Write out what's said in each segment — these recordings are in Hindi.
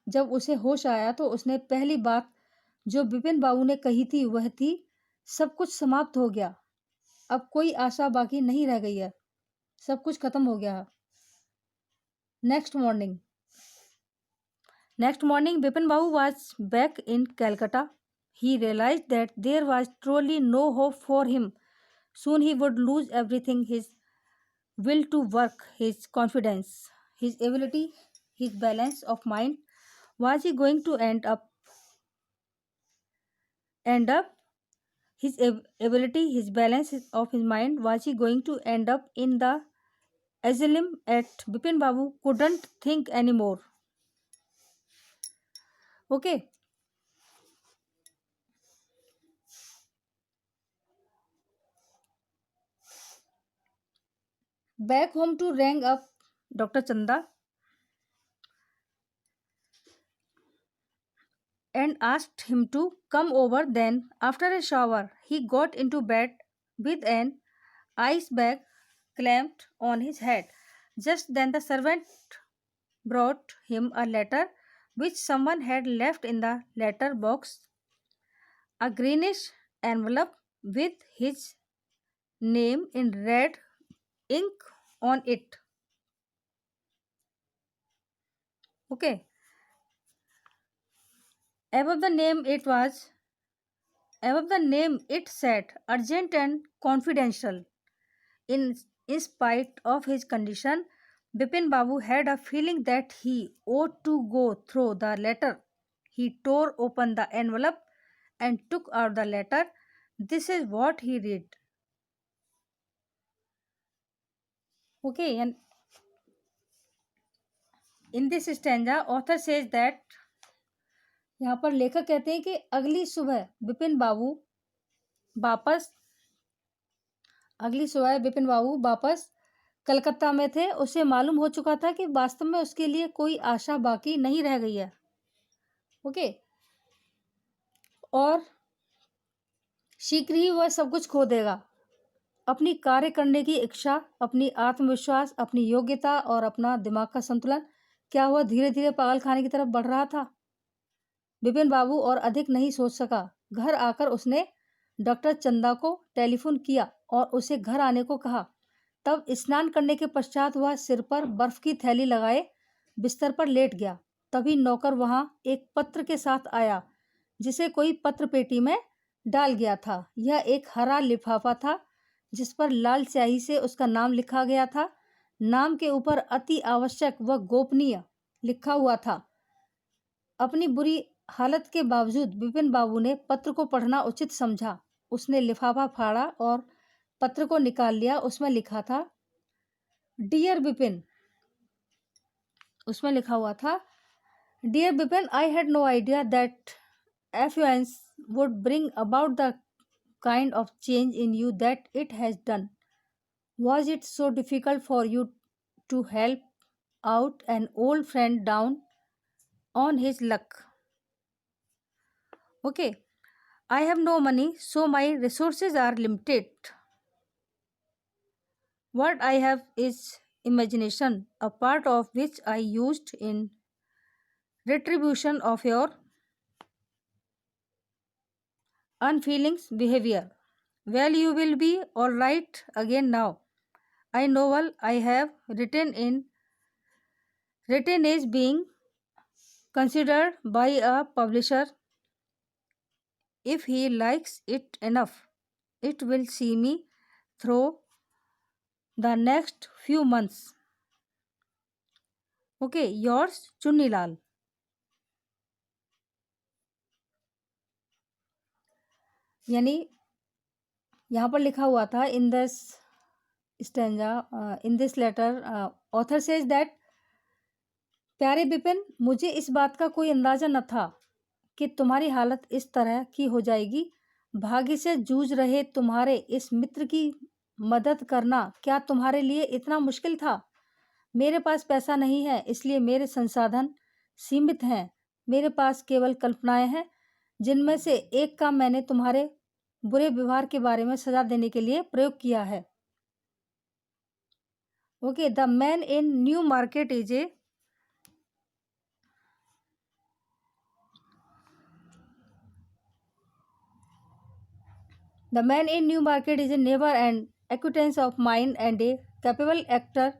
जब उसे होश आया तो उसने पहली बात जो बिपिन बाबू ने कही थी वह थी, सब कुछ समाप्त हो गया, अब कोई आशा बाकी नहीं रह गई है, सब कुछ खत्म हो गया है। Next morning Bipin Babu was back in Calcutta. He realized that there was truly no hope for him. Soon he would lose everything, his will to work, his confidence, his ability, his balance of mind. Was he going to end up his ability, his balance of his mind, was he going to end up in the asylum at Bipin Babu couldn't think anymore. Okay. Back home to rang up Dr. Chanda and asked him to come over. Then, after a shower, he got into bed with an ice bag clamped on his head. Just then, the servant brought him a letter which someone had left in the letter box, a greenish envelope with his name in red ink on it. Okay. Above the name it said urgent and confidential. In spite of his condition, Bipin Babu had a feeling that he ought to go through the letter. He tore open the envelope and took out the letter. This is what he read. Okay, and in this stanza, author says that यहाँ पर लेखक कहते हैं कि अगली सुबह बिपिन बाबू वापस कलकत्ता में थे। उसे मालूम हो चुका था कि वास्तव में उसके लिए कोई आशा बाकी नहीं रह गई है। ओके, और शीघ्र ही वह सब कुछ खो देगा। अपनी कार्य करने की इच्छा, अपनी आत्मविश्वास, अपनी योग्यता और अपना दिमाग का संतुलन, क्या वह धीरे धीरे पागल खाने की तरफ बढ़ रहा था? बिपिन बाबू और अधिक नहीं सोच सका। घर आकर उसने डॉक्टर चंदा को टेलीफोन किया और उसे घर आने को कहा। तब स्नान करने के पश्चात वह सिर पर बर्फ की थैली लगाए बिस्तर पर लेट गया। तभी नौकर वहां एक पत्र के साथ आया जिसे कोई पत्र पेटी में डाल गया था। यह एक हरा लिफाफा था जिस पर लाल स्याही से उसका नाम लिखा गया था। नाम के ऊपर अति आवश्यक व गोपनीय लिखा हुआ था। अपनी बुरी हालत के बावजूद बिपिन बाबू ने पत्र को पढ़ना उचित समझा। उसने लिफाफा फाड़ा और पत्र को निकाल लिया। उसमें लिखा था, डियर बिपिन। उसमें लिखा हुआ था, dear Bipin, I had no idea that affluence would bring about the kind of change in you that it has done. Was it so difficult for you to help out an old friend down on his luck? Okay, I have no money, so my resources are limited. What I have is imagination, a part of which I used in retribution of your unfeeling behavior. Well, you will be all right again now. A novel I have written is being considered by a publisher. If he likes it enough, it will see me through the next few months. Okay, yours, Chunni Lal. यानी यहाँ पर लिखा हुआ था, in this stanza, in this letter author says that, प्यारे बिपिन, मुझे इस बात का कोई अंदाज़ा न था कि तुम्हारी हालत इस तरह की हो जाएगी। भाग्य से जूझ रहे तुम्हारे इस मित्र की मदद करना क्या तुम्हारे लिए इतना मुश्किल था? मेरे पास पैसा नहीं है, इसलिए मेरे संसाधन सीमित हैं। मेरे पास केवल कल्पनाएं हैं, जिनमें से एक का मैंने तुम्हारे बुरे व्यवहार के बारे में सजा देने के लिए प्रयोग किया है। Okay, the man in new market is a The man in New Market is a neighbor and acquaintance of mine and a capable actor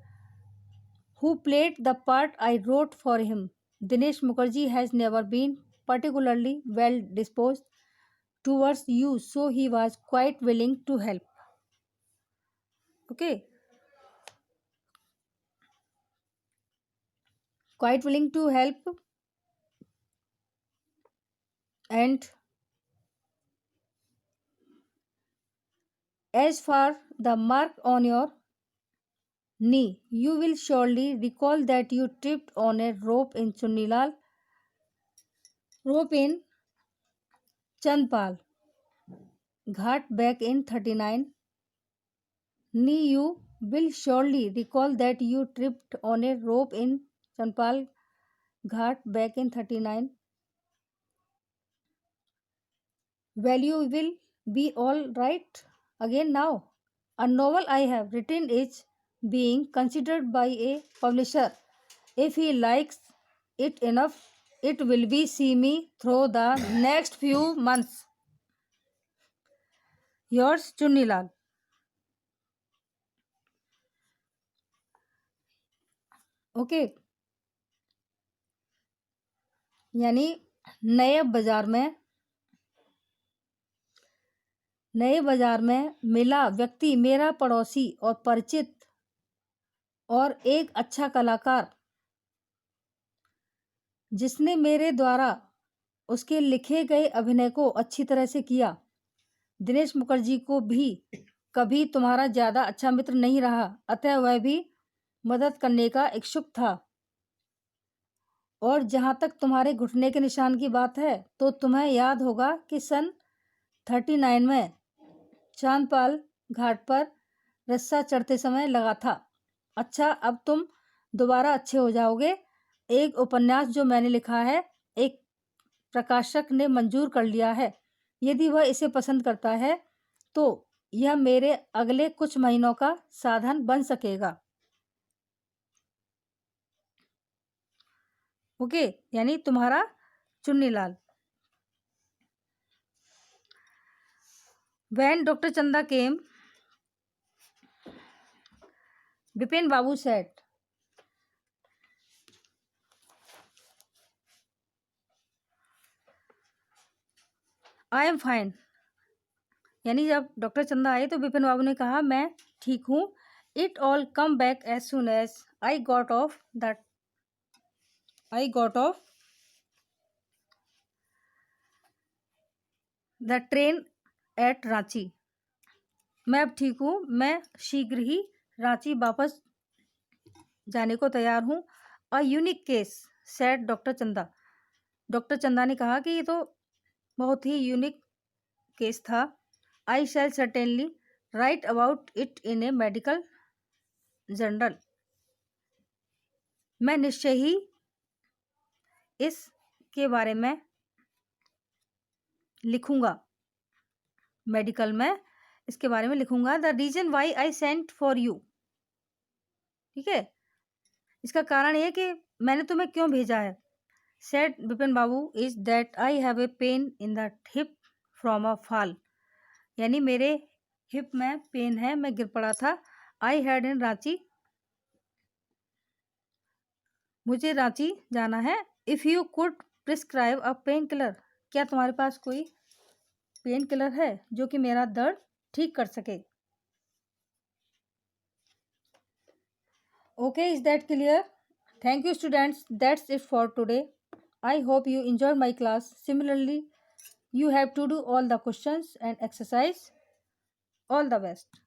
who played the part I wrote for him. Dinesh Mukherjee has never been particularly well disposed towards you, so he was quite willing to help. Okay, quite willing to help. And as for the mark on your knee, you will surely recall that you tripped on a rope in Chandpal Ghat back in 39. Knee, you will surely recall that you tripped on a rope in Chandpal Ghat back in 39. Well, you will be all right again now. A novel I have written is being considered by a publisher. If he likes it enough, it will be see me through the next few months. Yours, Chunilal. Okay, यानी नए बाजार में मिला व्यक्ति मेरा पड़ोसी और परिचित और एक अच्छा कलाकार जिसने मेरे द्वारा उसके लिखे गए अभिनय को अच्छी तरह से किया। दिनेश मुखर्जी को भी कभी तुम्हारा ज़्यादा अच्छा मित्र नहीं रहा, अतः वह भी मदद करने का इच्छुक था। और जहाँ तक तुम्हारे घुटने के निशान की बात है, तो तुम्हें याद होगा कि सन 39 में चांदपाल घाट पर रस्सा चढ़ते समय लगा था। अच्छा, अब तुम दोबारा अच्छे हो जाओगे। एक उपन्यास जो मैंने लिखा है, एक प्रकाशक ने मंजूर कर लिया है। यदि वह इसे पसंद करता है तो यह मेरे अगले कुछ महीनों का साधन बन सकेगा। ओके, यानी तुम्हारा Chunnilal. When Dr. Chanda came, Bipin Babu said, I am fine. यानी जब डॉक्टर चंदा आए तो बिपिन बाबू ने कहा मैं ठीक हूँ। It all come back as soon as I got off the train at Ranchi. मैं अब ठीक हूँ, मैं शीघ्र ही रांची वापस जाने को तैयार हूँ। A unique case said doctor चंदा। डॉक्टर चंदा ने कहा कि ये तो बहुत ही यूनिक केस था। I shall certainly write about it in a medical journal. मैं निश्चय ही इसके बारे में लिखूंगा, मेडिकल में इसके बारे में लिखूंगा। The reason why I sent for you, ठीक है, इसका कारण ये कि मैंने तुम्हें क्यों भेजा है। Said Bipin Babu is that I have a pain in the hip from a fall. यानी मेरे हिप में पेन है, मैं गिर पड़ा था। आई हैड इन रांची, मुझे रांची जाना है। If you could prescribe a pain killer, क्या तुम्हारे पास कोई पेन किलर है जो कि मेरा दर्द ठीक कर सके। Okay, is that clear? Thank you students, that's it for today. I hope you enjoyed my class. Similarly, you have to do all the questions and exercise. All the best.